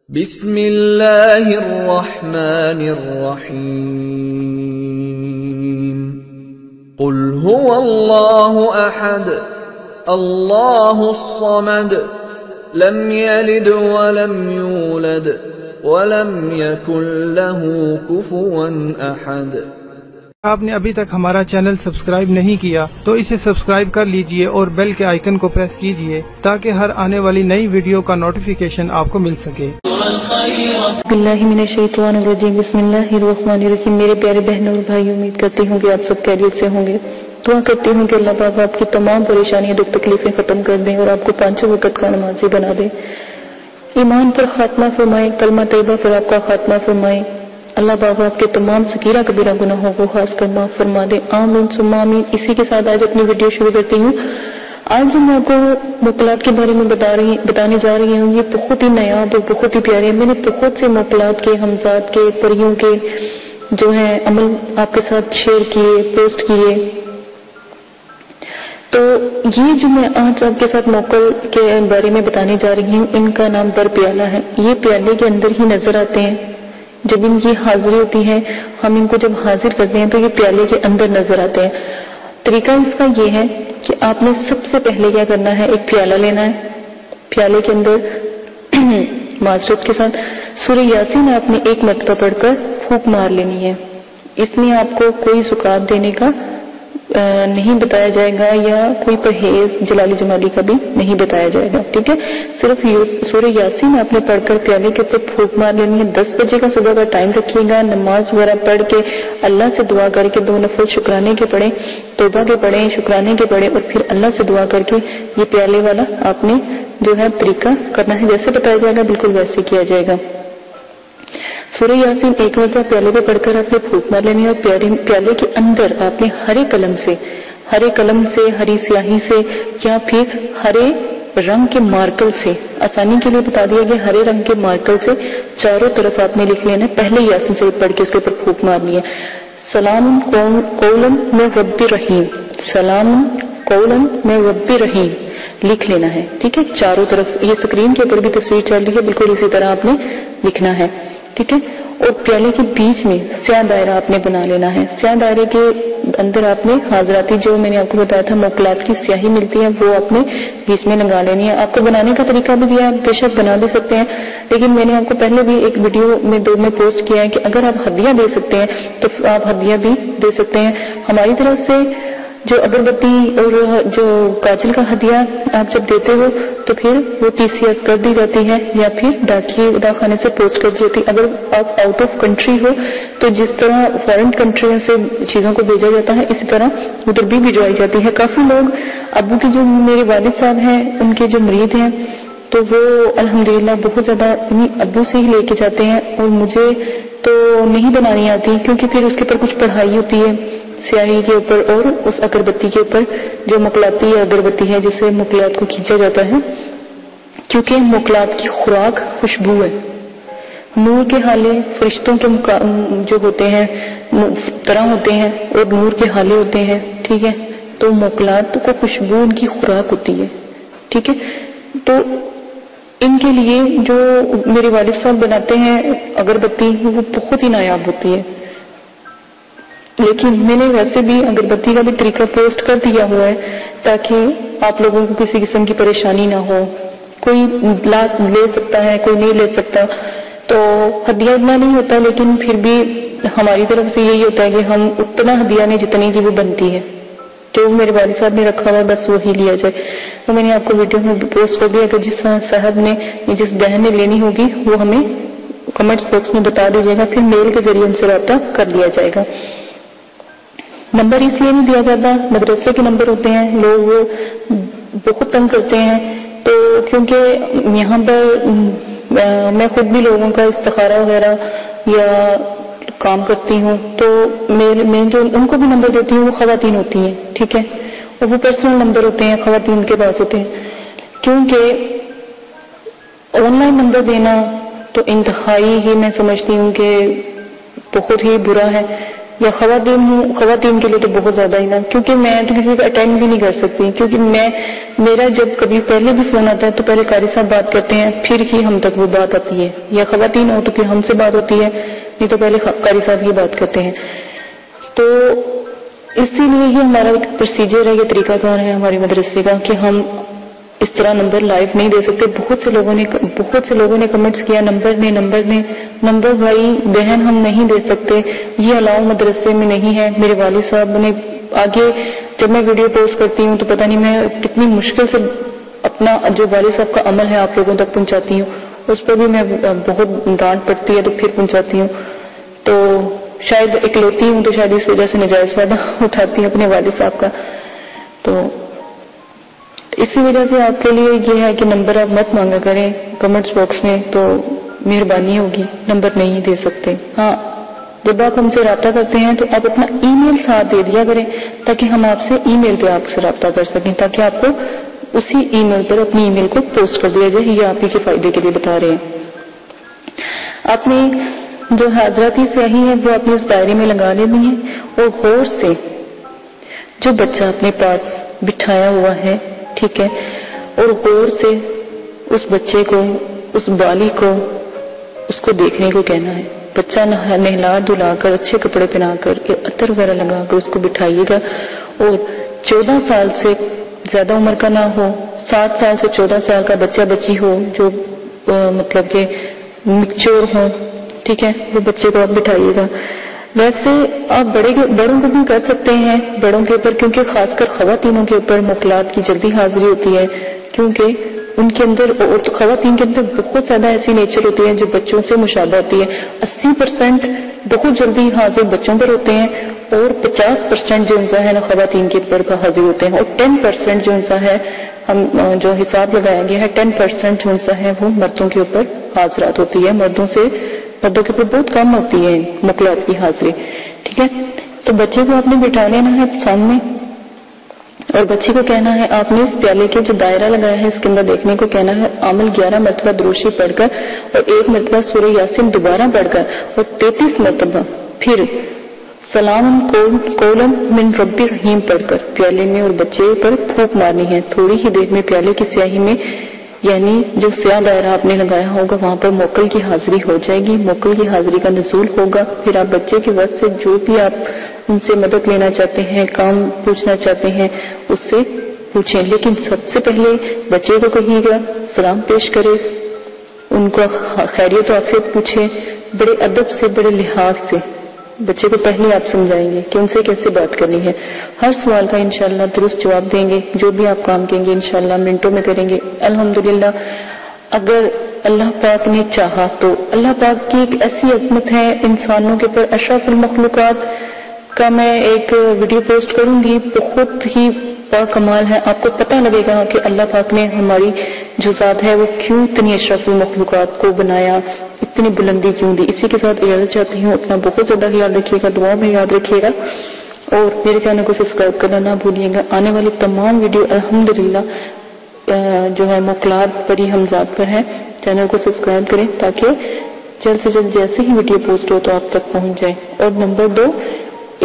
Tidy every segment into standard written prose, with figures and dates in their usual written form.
بسم اللہ الرحمن الرحیم قل هو اللہ احد اللہ الصمد لم یلد ولم یولد ولم یکن له کفوا احد۔ آپ نے ابھی تک ہمارا چینل سبسکرائب نہیں کیا تو اسے سبسکرائب کر لیجئے اور بیل کے آئیکن کو پریس کیجئے تاکہ ہر آنے والی نئی ویڈیو کا نوٹیفیکیشن آپ کو مل سکے۔ اللہ من الشیطان الرجیم، بسم اللہ الرحمن الرحیم۔ میرے پیارے بہنوں اور بھائی، امید کرتی ہوں کہ آپ سب خیریت سے ہوں گے۔ دعا کرتی ہوں کہ اللہ پاک آپ کی تمام پریشانیاں دکھ تکلیفیں ختم کر دیں اور آپ کو پانچوں وقت کا نمازی بنا دے، ایمان پر خاتمہ فرمائے، کلمہ طیبہ پر آپ کا خاتمہ فرمائے۔ اللہ پاک آپ کے تمام صغیرہ کبیرہ گناہوں کو خاص کر معاف فرما دے، آمین ثم آمین۔ اسی کے ساتھ آج اپنی ویڈیو شروع کرتی ہوں۔ آج جو میں آپ کو موکلات کے بارے میں بتانے جا رہی ہوں، یہ بہت ہی نایاب اور بہت ہی پیارے ہیں۔ میں نے بہت سے موکلات کے، حمزات کے، پریوں کے جو ہیں عمل آپ کے ساتھ شیئر کیے، پوسٹ کیے۔ تو یہ جو میں آج آپ کے ساتھ موکل کے بارے میں بتانے جا رہی ہوں، ان کا نام بر پیالہ ہے۔ یہ پیالے کے اندر ہی نظر آتے ہیں۔ جب ان کی حاضری ہوتی ہے، ہم ان کو جب حاضر کرتے ہیں تو یہ پیالے کے اندر نظر آتے ہیں۔ طریقہ اس کا یہ ہے کہ آپ نے سب سے پہلے کیا کرنا ہے، ایک پیالہ لینا ہے۔ پیالے کے اندر معذرت کے ساتھ سورہ یاسین آپ نے ایک مرتبہ پڑھ کر پھونک مار لینی ہے۔ اس میں آپ کو کوئی زکوٰۃ دینے کا نہیں بتایا جائے گا، یا کوئی پرہیز جلالی جمالی کا بھی نہیں بتایا جائے گا، ٹھیک ہے۔ صرف سورہ یاسین آپ نے پڑھ کر پیالے کے اوپر پھونک مار لینی ہے۔ 10 بجے کا صبح کا ٹائم رکھیے گا۔ نماز وغیرہ پڑھ کے اللہ سے دعا کر کے 2 نفل شکرانے کے پڑھیں، توبہ کے پڑھیں، شکرانے کے پڑھیں، اور پھر اللہ سے دعا کر کے یہ پیالے والا آپ نے جو ہے طریقہ کرنا ہے، جیسے بتایا جائے گا بالکل ویسے کیا جائے گا۔ سورہ یاسین ایک مرتبہ پیالے پہ پڑھ کر آپ نے پھونک مار لینی ہے، اور پیالے کے اندر آپ نے ہرے قلم سے، ہری سیاہی سے، یا پھر ہرے رنگ کے مارکر سے، آسانی کے لیے بتا دیا گیا، ہرے رنگ کے مارکر سے چاروں طرف آپ نے لکھ لینا ہے۔ پہلے یاسین شریف پڑھ کے اس کے اوپر پھونک مارنی ہے۔ سلام قولا من رب رحیم، سلام قولا من رب رحیم لکھ لینا ہے، ٹھیک ہے۔ چاروں طرف، یہ سکرین کے اوپر بھی تصویر چل رہی ہے، بالکل اسی طرح آپ نے لکھنا ہے، ٹھیک ہے۔ اور پیالے کے بیچ میں سیاہ دائرہ آپ نے بنا لینا ہے۔ سیاہ دائرے کے اندر آپ نے حاضراتی، جو میں نے آپ کو بتایا تھا موکلات کی سیاہی ملتی ہے، وہ آپ نے بیچ میں لگا لینی ہے۔ آپ کو بنانے کا طریقہ بھی دیا ہے، بے شک بنا بھی سکتے ہیں، لیکن میں نے آپ کو پہلے بھی ایک ویڈیو میں 2 میں پوسٹ کیا ہے کہ اگر آپ ہدیہ دے سکتے ہیں تو آپ ہدیہ بھی دے سکتے ہیں۔ ہماری طرف سے جو اگربتی اور جو کاجل کا ہدیہ آپ جب دیتے ہو تو پھر وہ TCS کر دی جاتی ہے، یا پھر ڈاکخانے سے پوسٹ کر دی جاتی ہے۔ اگر آپ آؤٹ آف کنٹری ہو تو جس طرح فارن کنٹریوں سے چیزوں کو بھیجا جاتا ہے، اسی طرح ادھر بھی بھجوائی جاتی ہے۔ کافی لوگ، ابو کے جو میرے والد صاحب ہیں، ان کے جو مرید ہیں، تو وہ الحمدللہ بہت زیادہ ابو سے ہی لے کے جاتے ہیں، اور مجھے تو نہیں بنانی آتی، کیونکہ پھر اس کے اوپر کچھ پڑھائی ہوتی ہے سیاہی کے اوپر، اور اس اگربتی کے اوپر جو مقلاتی اگربتی ہے جس سے مقلات کو کھینچا جاتا ہے، کیونکہ مقلات کی خوراک خوشبو ہے۔ نور کے حالے فرشتوں کے جو ہوتے ہیں طرح ہوتے ہیں، اور نور کے حالے ہوتے ہیں، ٹھیک ہے۔ تو مقلات کو خوشبو ان کی خوراک ہوتی ہے، ٹھیک ہے۔ تو ان کے لیے جو میرے والد صاحب بناتے ہیں اگربتی، وہ بہت ہی نایاب ہوتی ہے۔ لیکن میں نے ویسے بھی اگربتی کا بھی طریقہ پوسٹ کر دیا ہوا ہے، تاکہ آپ لوگوں کو کسی قسم کی پریشانی نہ ہو۔ کوئی لے سکتا ہے، کوئی نہیں لے سکتا، تو ہدیہ اتنا نہیں ہوتا، لیکن پھر بھی ہماری طرف سے یہی ہوتا ہے کہ ہم اتنا ہدیہ نہیں جتنی کی وہ بنتی ہے، جو میرے والد صاحب نے رکھا ہوا ہے بس وہی لیا جائے۔ تو میں نے آپ کو ویڈیو میں پوسٹ کر دیا کہ جس صاحب نے، جس بہن نے لینی ہوگی وہ ہمیں کمنٹس باکس میں بتا دیجیے گا، پھر میل کے ذریعے ان سے رابطہ کر لیا جائے گا۔ نمبر اس لیے نہیں دیا جاتا، مدرسے کے نمبر ہوتے ہیں، لوگ بہت تنگ کرتے ہیں، تو کیونکہ یہاں پر میں خود بھی لوگوں کا استخارہ وغیرہ یا کام کرتی ہوں، تو میں جو ان کو بھی نمبر دیتی ہوں وہ خواتین ہوتی ہیں، ٹھیک ہے، اور وہ پرسنل نمبر ہوتے ہیں، خواتین کے پاس ہوتے ہیں، کیونکہ آن لائن نمبر دینا تو انتہائی ہی میں سمجھتی ہوں کہ بہت ہی برا ہے، یا خواتین کے لیے تو بہت زیادہ ہی نا، کیونکہ میں تو کسی کا اٹینڈ بھی نہیں کر سکتی، کیونکہ میرا جب کبھی پہلے بھی فون آتا ہے تو پہلے قاری صاحب بات کرتے ہیں، پھر ہی ہم تک وہ بات آتی ہے، یا خواتین ہو تو پھر ہم سے بات ہوتی ہے، نہیں تو پہلے قاری صاحب ہی بات کرتے ہیں۔ تو اسی لیے یہ ہمارا ایک پروسیجر ہے، یہ طریقہ کار ہے ہمارے مدرسے کا کہ ہم اس طرح نمبر لائیو نہیں دے سکتے۔ بہت سے لوگوں نے کمنٹس کیا نمبر بھائی بہن ہم نہیں دے سکتے، یہ الاؤ مدرسے میں نہیں ہے۔ میرے والد صاحب نے آگے جب میں ویڈیو پوسٹ کرتی ہوں تو پتہ نہیں میں کتنی مشکل سے اپنا جو والد صاحب کا عمل ہے آپ لوگوں تک پہنچاتی ہوں، اس پر بھی میں بہت ڈانٹ پڑتی ہے تو پھر پہنچاتی ہوں۔ تو شاید اکلوتی ہوں تو شاید اس وجہ سے نجائز فائدہ اٹھاتی ہوں اپنے والد صاحب کا۔ تو اسی وجہ سے آپ کے لیے یہ ہے کہ نمبر آپ مت مانگا کریں کمنٹس باکس میں، تو مہربانی ہوگی، نمبر نہیں دے سکتے۔ ہاں جب آپ ہم سے رابطہ کرتے ہیں تو آپ اپنا ای میل ساتھ دے دیا کریں تاکہ ہم آپ سے ای میل پہ آپ سے رابطہ کر سکیں، تاکہ آپ کو اسی ای میل پر اپنی ای میل کو پوسٹ کر دیا جائے۔ یہ آپ ہی کے فائدے کے لیے بتا رہے ہیں۔ آپ نے جو حاضراتی سیاہی ہے وہ اپنے اس دائرے میں لگا لینی ہے، اور غور سے جو بچہ اپنے پاس بٹھایا ہوا ہے، ٹھیک ہے، اور غور سے اس بچے کو، اس بالی کو، اس کو دیکھنے کو کہنا ہے۔ بچہ نہلا دھلا کر اچھے کپڑے پہنا کر عطر وغیرہ لگا کر اس کو بٹھائیے گا، اور 14 سال سے زیادہ عمر کا نہ ہو، 7 سال سے 14 سال کا بچہ بچی ہو جو مطلب کہ میچور ہو، ٹھیک ہے، وہ بچے کو آپ بٹھائیے گا۔ ویسے آپ بڑوں کو بھی کر سکتے ہیں، بڑوں کے اوپر، کیونکہ خاص کر خواتینوں کے اوپر موکلات کی جلدی حاضری ہوتی ہے، کیونکہ ان کے اندر اور خواتین کے اندر بہت زیادہ ایسی نیچر ہوتی ہے جو بچوں سے مشابہ ہوتی ہے۔ 80% بہت جلدی حاضر بچوں پر ہوتے ہیں، اور 50% جو انسا ہے نا خواتین کے اوپر حاضر ہوتے ہیں، اور 10% جو انسا ہے، ہم جو حساب لگایا گیا ہے 10% جو انسا ہے وہ مردوں کے اوپر حاضرات ہوتی ہے، مردوں کے اوپر بہت کم ہوتی ہے موکلات کی حاضری، ٹھیک ہے۔ تو بچے کو آپ نے بٹھا لینا ہے سامنے، اور بچی کو کہنا ہے، آپ نے اس پیالے کے جو دائرہ لگایا ہے اس کے اندر دیکھنے کو کہنا ہے عامل 11 مرتبہ دروشی پڑھ کر، اور 1 مرتبہ سورہ یاسین دوبارہ پڑھ کر، اور 33 مرتبہ پھر سلام قولا من رب الرحیم پڑھ کر پیالے میں اور بچے پر پھونک مارنی ہے۔ تھوڑی ہی دیر میں پیالے کی سیاہی میں، یعنی جو سیاہ دائرہ آپ نے لگایا ہوگا وہاں پر موکل کی حاضری ہو جائے گی، موکل کی حاضری کا نزول ہوگا۔ پھر آپ بچے کی وجہ سے جو بھی آپ ان سے مدد لینا چاہتے ہیں، کام پوچھنا چاہتے ہیں، اس سے پوچھیں، لیکن سب سے پہلے بچے کو کہیے گا سلام پیش کرے، ان کو خیریت و عافیت پوچھے، بڑے ادب سے، بڑے لحاظ سے بچے کو پہلے آپ سمجھائیں گے کہ ان سے کیسے بات کرنی ہے۔ ہر سوال کا انشاءاللہ درست جواب دیں گے، جو بھی آپ کام کہیں گے انشاءاللہ منٹوں میں کریں گے الحمدللہ۔ اگر اللہ پاک نے چاہا تو اللہ پاک کی ایک ایسی عظمت ہے انسانوں کے پر، اشرف المخلوقات کا میں ایک ویڈیو پوسٹ کروں گی، بہت ہی کمال ہے، آپ کو پتہ لگے گا کہ اللہ پاک نے ہماری جو ذات ہے وہ کیوں اتنی اشرف المخلوقات کو بنایا، اتنی بلندی کیوں دی۔ اسی کے ساتھ اجازت چاہتی ہوں، اپنا بہت زیادہ خیال رکھیے گا، دعا میں یاد رکھیے گا، اور میرے چینل کو سبسکرائب کرنا نہ بھولیے گا۔ آنے والی تمام ویڈیو الحمدللہ جو ہے موکلات پری حمزات پر ہے، چینل کو سبسکرائب کریں تاکہ جلد سے جلد جیسے ہی ویڈیو پوسٹ ہو تو آپ تک پہنچ جائے۔ اور نمبر 2،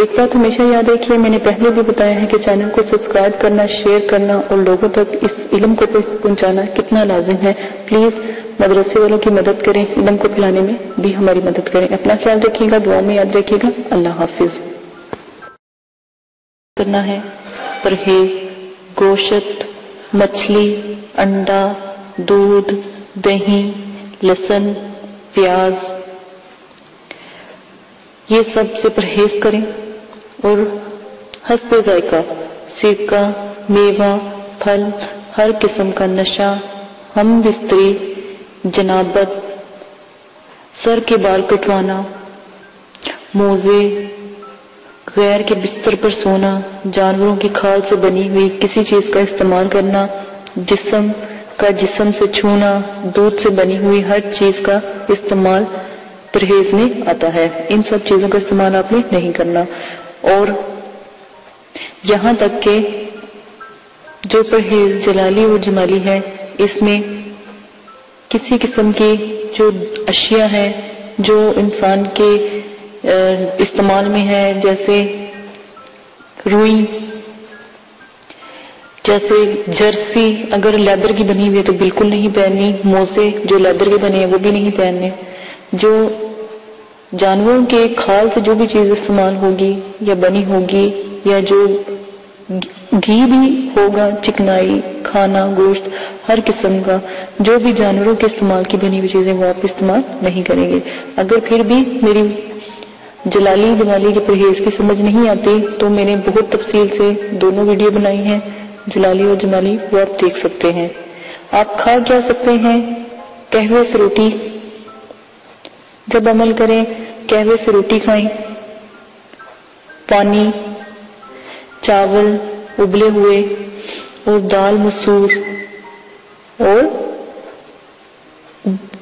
ایک بات ہمیشہ یاد رکھیے، میں نے پہلے بھی بتایا ہے کہ چینل کو سبسکرائب کرنا، شیئر کرنا اور لوگوں تک اس علم کو پہنچانا کتنا لازم ہے۔ پلیز مدرسے والوں کی مدد کریں، علم کو پھیلانے میں بھی ہماری مدد کریں۔ اپنا خیال رکھیے گا، دعا میں یاد رکھیے گا۔ اللہ حافظ۔ کرنا ہے پرہیز گوشت، مچھلی، انڈا، دودھ، دہی، لہسن، پیاز، یہ سب سے پرہیز کریں، اور حسب ذائقہ سرکہ، میوہ، پھل، ہر قسم کا نشہ، ہم بستری، جنابت، سر کے بال کٹوانا، موزے، غیر کے بستر پر سونا، جانوروں کی کھال سے بنی ہوئی کسی چیز کا استعمال کرنا، جسم سے چھونا، دودھ سے بنی ہوئی ہر چیز کا استعمال پرہیز میں آتا ہے۔ ان سب چیزوں کا استعمال آپ نے نہیں کرنا، اور یہاں تک کہ جو پرہیز جلالی اور جمالی ہے، اس میں کسی قسم کی جو اشیاء ہیں جو انسان کے इस्तेमाल में है, जैसे रुई, जैसे जर्सी अगर लेदर की बनी हुई है तो बिल्कुल नहीं पहननी, मोजे जो लेदर के बने हैं वो भी नहीं पहनने। जो जानवरों के खाल से जो भी चीज इस्तेमाल होगी या बनी होगी, या जो घी भी होगा, चिकनाई, खाना, गोश्त, हर किस्म का जो भी जानवरों के इस्तेमाल की बनी हुई चीजें वो आप इस्तेमाल नहीं करेंगे। अगर फिर भी मेरी जलाली जमाली के परहेज की समझ नहीं आती तो मैंने बहुत तफसील से दोनों वीडियो बनाई हैं, जलाली और जमाली, वो आप देख सकते हैं। आप खा क्या सकते हैं? कहवे से रोटी, जब अमल करें कहवे से रोटी खाएं, पानी, चावल उबले हुए और दाल मसूर और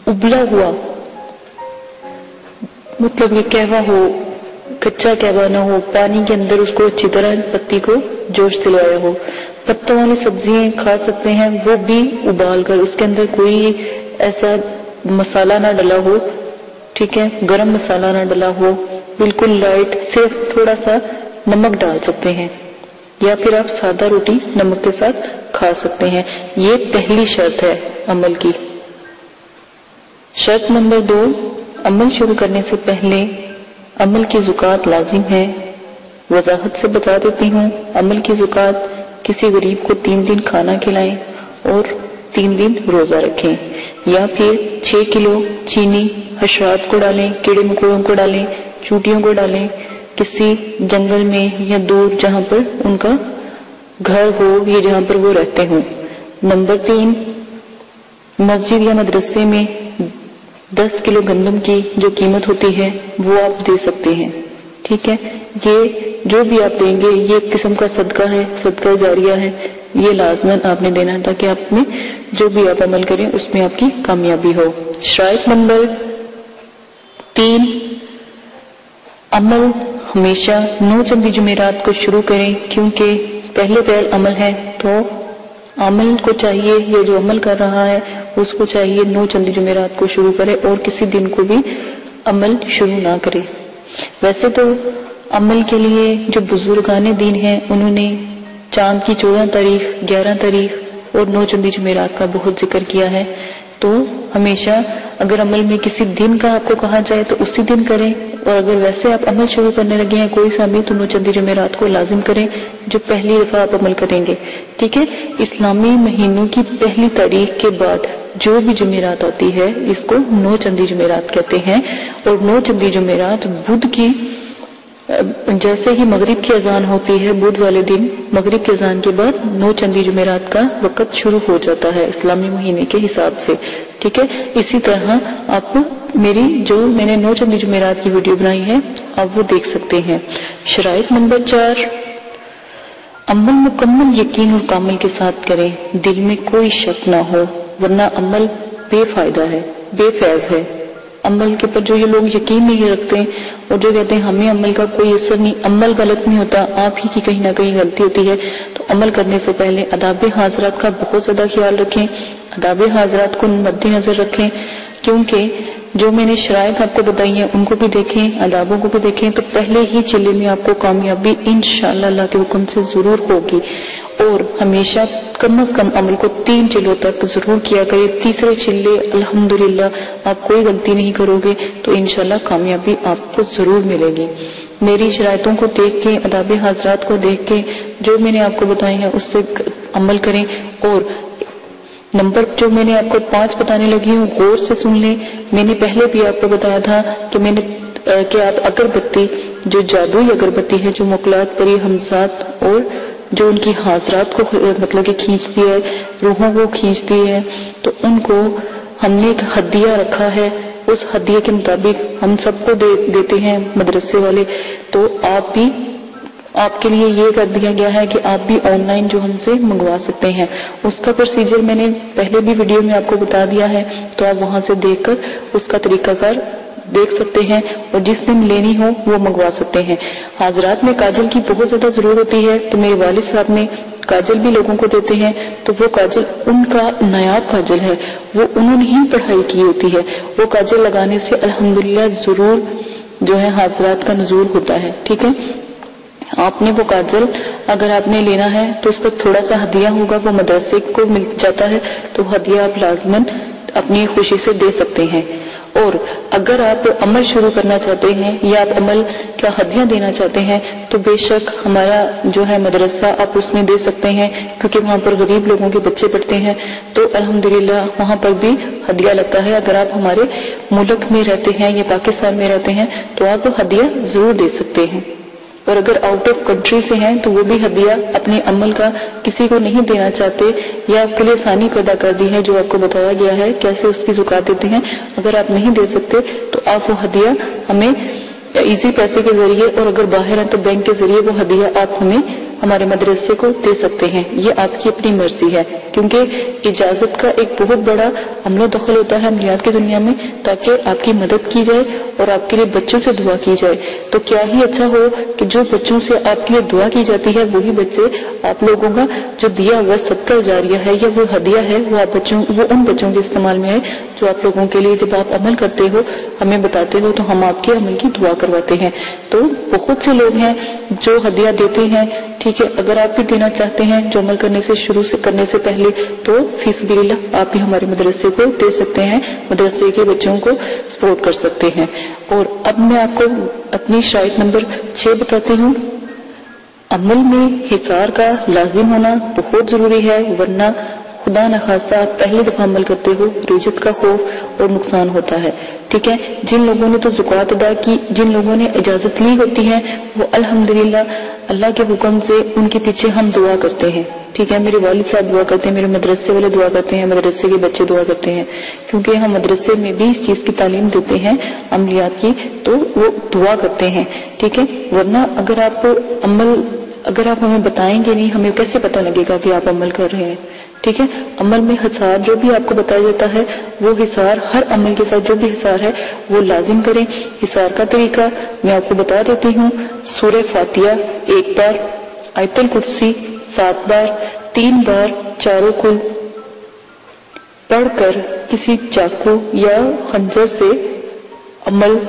उबला हुआ, मतलब ये कहवा हो, कच्चा कहवा ना हो, पानी के अंदर उसको अच्छी तरह पत्ती को जोश दिलवाया हो। पत्तों वाली सब्जियां खा सकते हैं, वो भी उबाल कर, उसके अंदर कोई ऐसा मसाला ना डला हो, ठीक है, गरम मसाला ना डला हो, बिल्कुल लाइट, सिर्फ थोड़ा सा नमक डाल सकते हैं, या फिर आप सादा रोटी नमक के साथ खा सकते हैं। ये पहली शर्त है अमल की। शर्त नंबर 2, अमल शुरू करने से पहले अमल की ज़ुकात लाजिम है। वजाहत से बता देती हूँ, अमल की ज़ुकात किसी गरीब को 3 दिन खाना खिलाएं और 3 दिन रोजा रखें, या फिर 6 किलो चीनी हशरात को डालें, कीड़े मकोड़ों को डालें, चूटियों को डालें, किसी जंगल में या दूर जहां पर उनका घर हो या जहां पर वो रहते हों। नंबर 3, मस्जिद या मदरसे में 10 किलो गंदम की जो कीमत होती है वो आप दे सकते हैं, ठीक है। ये जो भी आप देंगे ये एक किस्म का सदका है, सदका जारिया है, ये लाजमन आपने देना है ताकि आप में जो भी आप अमल करें उसमें आपकी कामयाबी हो। शराइत नंबर 3, अमल हमेशा 9 चंदी जुमेरात को शुरू करें, क्योंकि पहले अमल है तो अमल को चाहिए, ये जो अमल कर रहा है उसको चाहिए 9 चंदी जुमेरात को शुरू करे और किसी दिन को भी अमल शुरू ना करे। वैसे तो अमल के लिए जो बुजुर्गाने दीन हैं उन्होंने चांद की 14 तारीख, 11 तारीख और 9 चंदी जुमेरात का बहुत जिक्र किया है। तो हमेशा अगर अमल में किसी दिन का आपको कहा जाए तो उसी दिन करें, और अगर वैसे आप अमल शुरू करने लगे हैं कोई सा भी तो 9 चंदी जुमेरात को लाजिम करें जो पहली दफा आप अमल करेंगे, ठीक है। इस्लामी महीनों की पहली तारीख के बाद जो भी जुमेरात आती है इसको 9 चंदी जुमेरात कहते हैं। और 9 चंदी जुमेरात बुध की, जैसे ही मगरिब की अजान होती है बुध वाले दिन, मगरिब की अजान के बाद 9 चंदी जुमेरात का वक्त शुरू हो जाता है इस्लामी महीने के हिसाब से, ठीक है। इसी तरह आप मेरी जो मैंने 9 चंदी जुमेरात की वीडियो बनाई है आप वो देख सकते हैं। शराइत नंबर 4, अमल मुकम्मल यकीन और कामल के साथ करें, दिल में कोई शक ना हो, वरना अमल बेफायदा है, बेफैज है। अमल के ऊपर जो ये लोग यकीन नहीं रखते और जो कहते हैं हमें अमल का कोई असर नहीं, अमल गलत नहीं होता, आप ही की कहीं ना कहीं गलती होती है। तो अमल करने से पहले आदाब हाजरात का बहुत ज्यादा ख्याल रखें, आदाब हाजरात को मद्देनजर रखें, क्योंकि जो मैंने शराइत आपको बताई है उनको भी देखें, आदाबों को भी देखें, तो पहले ही चिल्ले में आपको कामयाबी इंशाअल्लाह अल्लाह के हुक्म से जरूर होगी। और हमेशा कम से कम अमल को 3 चिल्लों तक जरूर किया करें। तीसरे चिल्ले अल्हम्दुलिल्लाह आप कोई गलती नहीं करोगे तो इंशाअल्लाह कामयाबी आपको जरूर मिलेगी। मेरी शराइतों को देख के, आदाब हाजरात को देख के जो मैंने आपको बताए हैं उससे अमल करें। और नंबर जो मैंने आपको 5 बताने लगी हूँ गौर से सुन लें। मैंने पहले भी आपको बताया था कि आप अगरबत्ती, जो जादुई अगरबत्ती है जो मुकलात परी हमजात और जो उनकी हाजरात को मतलब कि खींचती है, रूहों को खींचती है, तो उनको हमने एक हदिया रखा है, उस हदिये के मुताबिक हम सबको देते हैं मदरसे वाले। तो आप भी, आपके लिए ये कर दिया गया है कि आप भी ऑनलाइन जो हमसे मंगवा सकते हैं। उसका प्रोसीजर मैंने पहले भी वीडियो में आपको बता दिया है, तो आप वहां से देखकर उसका तरीकाकार देख सकते हैं और जिस दिन लेनी हो वो मंगवा सकते हैं। हाजरात में काजल की बहुत ज्यादा जरूरत होती है, तो मेरे वालिद साहब ने काजल भी लोगों को देते हैं, तो वो काजल उनका नायाब काजल है, वो उन्होंने ही पढ़ाई की होती है। वो काजल लगाने से अल्हम्दुलिल्लाह जरूर जो है हाजरात का नुज़ूल होता है। ठीक है, आपने वो काजल अगर आपने लेना है तो उस पर थोड़ा सा हदिया होगा, वो मदरसे को मिल जाता है, तो हदिया आप लाजमन अपनी खुशी से दे सकते हैं। और अगर आप अमल शुरू करना चाहते हैं या आप अमल का हदिया देना चाहते हैं तो बेशक हमारा जो है मदरसा आप उसमें दे सकते हैं, क्योंकि वहाँ पर गरीब लोगों के बच्चे पढ़ते हैं, तो अल्हम्दुलिल्लाह वहाँ पर भी हदिया लगता है। अगर आप हमारे मुल्क में रहते हैं या पाकिस्तान में रहते हैं तो आप हदिया जरूर दे सकते हैं। और अगर आउट ऑफ कंट्री से हैं तो वो भी हदिया अपने अमल का किसी को नहीं देना चाहते, या आपके लिए आसानी पैदा कर दी है जो आपको बताया गया है कैसे उसकी ज़कात देते हैं। अगर आप नहीं दे सकते तो आप वो हदिया हमें इजी पैसे के जरिए, और अगर बाहर हैं तो बैंक के जरिए वो हदिया आप हमें हमारे मदरसे को दे सकते हैं। ये आपकी अपनी मर्जी है, क्योंकि इजाजत का एक बहुत बड़ा अमलो दखल होता है अमलियात की दुनिया में, ताकि आपकी मदद की जाए और आपके लिए बच्चों से दुआ की जाए। तो क्या ही अच्छा हो कि जो बच्चों से आपके लिए दुआ की जाती है वही बच्चे आप लोगों का जो दिया हुआ सदका जारिया है या वो हदिया है वो आप बच्चों, वो उन बच्चों के इस्तेमाल में है जो आप लोगों के लिए जब आप अमल करते हो हमें बताते हो तो हम आपके अमल की दुआ करवाते हैं। तो बहुत से लोग हैं जो हदिया देते हैं। ठीक है, अगर आप भी देना चाहते हैं जो अमल करने से पहले तो फीसबिल्लाह आप भी हमारे मदरसे को दे सकते हैं, मदरसे के बच्चों को सपोर्ट कर सकते हैं। और अब मैं आपको अपनी शराइत नंबर 6 बताती हूँ। अमल में हिसार का लाजिम होना बहुत जरूरी है, वरना खुदा न खासा आप पहली दफा अमल करते हो रिजत का खौफ और नुकसान होता है। ठीक है, जिन लोगों ने तो ज़कात अदा की, जिन लोगों ने इजाजत ली होती है वो अल्हम्दुलिल्लाह अल्लाह के हुक्म से उनके पीछे हम दुआ करते हैं। ठीक है, मेरे वालिद साहब दुआ करते हैं, मेरे मदरसे वाले दुआ करते हैं, मदरसे के बच्चे दुआ करते हैं, क्योंकि हम मदरसे में भी इस चीज की तालीम देते हैं अमलियात की, तो वो दुआ करते हैं। ठीक है, वरना अगर आप हमें बताएंगे नहीं, हमें कैसे पता लगेगा कि आप अमल कर रहे हैं। ठीक है, अमल में हिसार जो भी आपको बताया जाता है वो हिसार हर अमल के साथ जो भी हिसार है वो लाजिम करें। हिसार का तरीका मैं आपको बता देती हूँ। सूरह फातिहा 1 बार, आयतुल कुर्सी 7 बार, 3 बार चारों कुल पढ़कर किसी चाकू या खंजर से अमल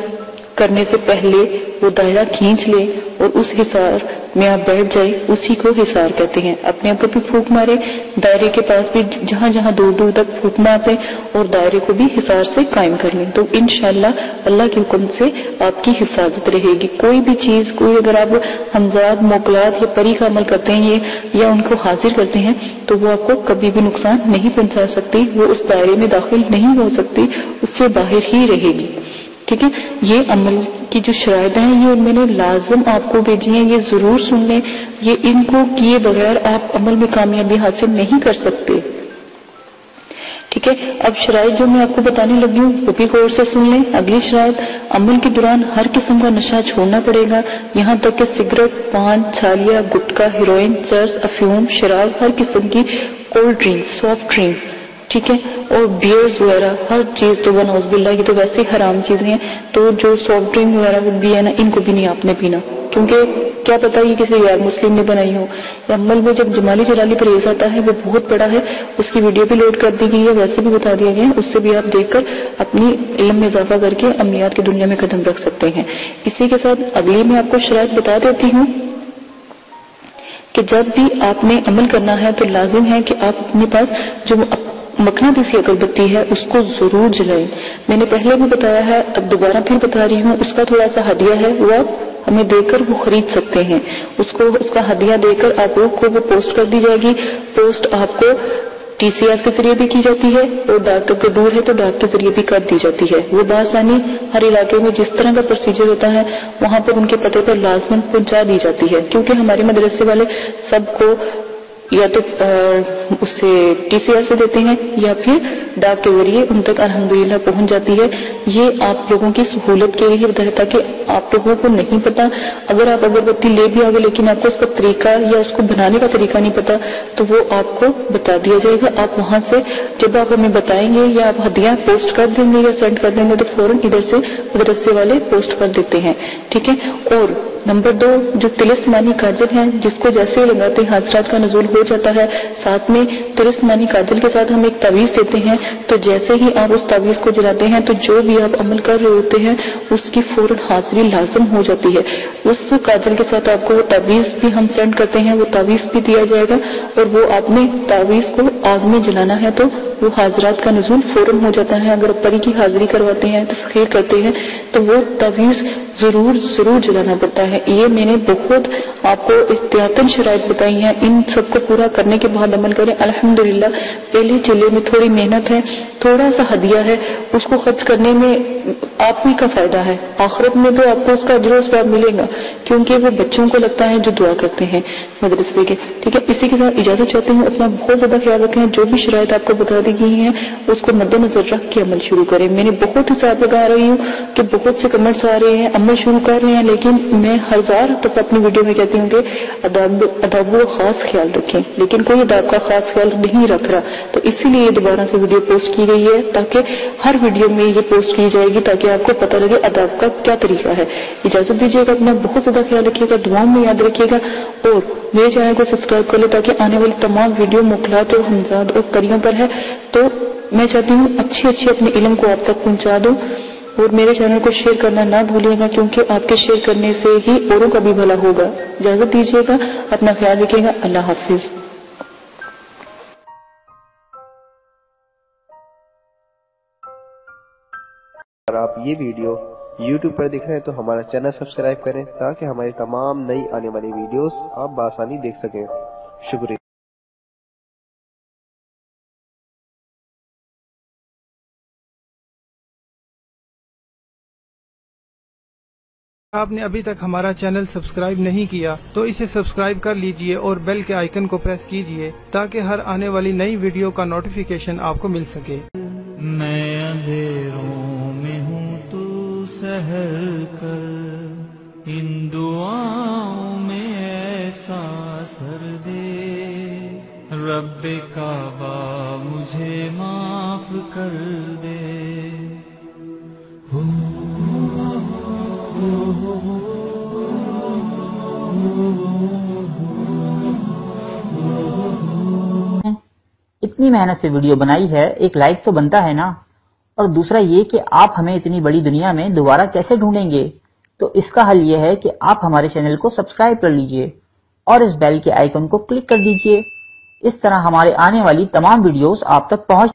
करने से पहले वो दायरा खींच ले और उस हिसार में आप बैठ जाए, उसी को हिसार कहते हैं। अपने ऊपर भी फूंक मारे, दायरे के पास भी जहां जहां दूर दूर तक फूंक मारते और दायरे को भी हिसार से कायम कर लें, तो इंशाअल्लाह अल्लाह के हुक्म से आपकी हिफाजत रहेगी। कोई भी चीज, कोई अगर आप हमजाद मोकलात या परी का अमल करते हैं ये या उनको हाजिर करते हैं तो वो आपको कभी भी नुकसान नहीं पहुंचा सकती, वो उस दायरे में दाखिल नहीं हो सकती, उससे बाहर ही रहेगी। ठीक है, ये अमल की जो शराइत हैं ये मैंने लाजिम आपको भेजी हैं, ये जरूर सुन लें। ये इनको किए बगैर आप अमल में कामयाबी हासिल नहीं कर सकते। ठीक है, अब शराइत जो मैं आपको बताने लगी हूँ वो भी गौर से सुन लें। अगली शराइत, अमल के दौरान हर किस्म का नशा छोड़ना पड़ेगा, यहाँ तक कि सिगरेट, पान, छालिया, गुटखा, हीरोइन, चर्स, अफीम, शराब, हर किस्म की कोल्ड ड्रिंक, सॉफ्ट ड्रिंक, ठीक है, और बियर्स वगैरह हर चीज तो बनौज़बिल्लाह की तो वैसे ही हराम चीजें हैं, तो जो सॉफ्ट ड्रिंक वगैरह भी है ना इनको भी नहीं आपने पीना, क्योंकि क्या पता ये किसी गैर मुस्लिम ने बनाई हो। अमल में जब जमाली जलाली परहेज आता है वो बहुत बड़ा है, उसकी वीडियो भी लोड कर दी गई है, वैसे भी बता दिया गया है, उससे भी आप देखकर अपनी इल्म में इजाफा करके अमलियात की दुनिया में कदम रख सकते हैं। इसी के साथ अगली मैं आपको शराइत बता देती हूँ कि जब भी आपने अमल करना है तो लाजिम है कि आप अपने पास जो मकनातीसी अगरबत्ती है उसको जरूर जलाएं। मैंने पहले भी बताया है, अब दोबारा फिर बता रही हूँ, उसका थोड़ा सा हदिया है, वो आप हमें देकर वो खरीद सकते हैं। उसका हदिया देकर आप लोग को वो पोस्ट कर दी जाएगी। पोस्ट आपको TCS के जरिए भी की जाती है और डाक अगर दूर है तो डाक के जरिए भी कर दी जाती है। वो बासानी हर इलाके में जिस तरह का प्रोसीजर होता है वहां पर उनके पते पर लाजमन पहुंचा दी जाती है, क्योंकि हमारे मदरसे वाले सबको या तो उससे TCS से देते हैं या फिर डाक के जरिए उन तक अल्हम्दुलिल्लाह पहुंच जाती है। ये आप लोगों की सहूलत के लिए होता है, ताकि आप लोगों को नहीं पता, अगर आप अगरबत्ती ले भी आओगे लेकिन आपको उसका तरीका या उसको बनाने का तरीका नहीं पता तो वो आपको बता दिया जाएगा। आप वहां से जब आप हमें बताएंगे या आप हदिया पोस्ट कर देंगे या सेंड कर देंगे तो फौरन इधर से मदरसे वाले पोस्ट कर देते हैं। ठीक है, और नंबर 2, जो तिलिस्मानी काजल है, जिसको जैसे ही लगाते हैं हाजरात का नुज़ूल हो जाता है। साथ में तिलिस्मानी काजल के साथ हम एक तावीज़ देते हैं, तो जैसे ही आप उस तावीज़ को जलाते हैं तो जो भी आप अमल कर रहे होते हैं उसकी फौरन हाजिरी लाजम हो जाती है। उस काजल के साथ आपको वो तावीज़ भी हम सेंड करते हैं, वो तावीज़ भी दिया जाएगा, और वो आपने तावीज़ को आग में जलाना है तो वो हाजरात का नुज़ूल फौरन हो जाता है। अगर परी की हाजिरी करवाते हैं, तस्खीर करते हैं, तो वो तावीज़ जरूर जलाना पड़ता है। ये मैंने बहुत आपको एहतियातन शराइत बताई हैं, इन सबको पूरा करने के बाद अमल करें। अल्हम्दुलिल्लाह पहले चिल्ले में थोड़ी मेहनत है, थोड़ा सा हदिया है, उसको खर्च करने में आप ही का फायदा है। आखिरत में तो आपको उसका अजर स्वाब मिलेगा, क्योंकि वो बच्चों को लगता है जो दुआ करते हैं मदरसे के। ठीक है, इसी के साथ इजाजत चाहती हूँ। अपना बहुत ज्यादा ख्याल रखें। जो भी शराइत आपको बता दी गई है उसको मद्देनजर रख के अमल शुरू करें। मैंने बहुत हिसाब लगा रही हूँ कि बहुत से कमेंट्स आ रहे हैं, अमल शुरू कर रहे हैं, लेकिन मैं हजार तो अपनी वीडियो में कहती हूँ कि अदाब का खास ख्याल रखें, लेकिन कोई अदाब का खास ख्याल नहीं रख रहा, तो इसीलिए दोबारा से वीडियो पोस्ट की गई है, ताकि हर वीडियो में ये पोस्ट की जाएगी ताकि आपको पता लगे अदाब का क्या तरीका है। इजाजत दीजिएगा, अपना बहुत ज्यादा ख्याल रखिएगा, दुआओं में याद रखिएगा, और मेरे चैनल को सब्सक्राइब कर ले ताकि आने वाली तमाम वीडियो मुखलात और हमजाद और परियों पर है। तो मैं चाहती हूँ अच्छी अपने इल्म को आप तक पहुँचा दूँ, और मेरे चैनल को शेयर करना ना भूलिएगा, क्योंकि आपके शेयर करने से ही औरों का भी भला होगा। इजाजत दीजिएगा, अपना ख्याल रखिएगा। अल्लाह हाफिज। अगर आप ये वीडियो YouTube पर देख रहे हैं तो हमारा चैनल सब्सक्राइब करें ताकि हमारी तमाम नई आने वाली वीडियोस आप बआसानी देख सकें। शुक्रिया। आपने अभी तक हमारा चैनल सब्सक्राइब नहीं किया तो इसे सब्सक्राइब कर लीजिए और बेल के आइकन को प्रेस कीजिए ताकि हर आने वाली नई वीडियो का नोटिफिकेशन आपको मिल सके। मैं अंधेरों में हूँ तू सहल कर, इन दुआओं में ऐसा असर दे, रब्बे काबा मुझे माफ कर दे। इतनी मेहनत से वीडियो बनाई है, एक लाइक तो बनता है ना। और दूसरा ये कि आप हमें इतनी बड़ी दुनिया में दोबारा कैसे ढूंढेंगे, तो इसका हल ये है कि आप हमारे चैनल को सब्सक्राइब कर लीजिए और इस बेल के आइकन को क्लिक कर दीजिए। इस तरह हमारे आने वाली तमाम वीडियोस आप तक पहुंच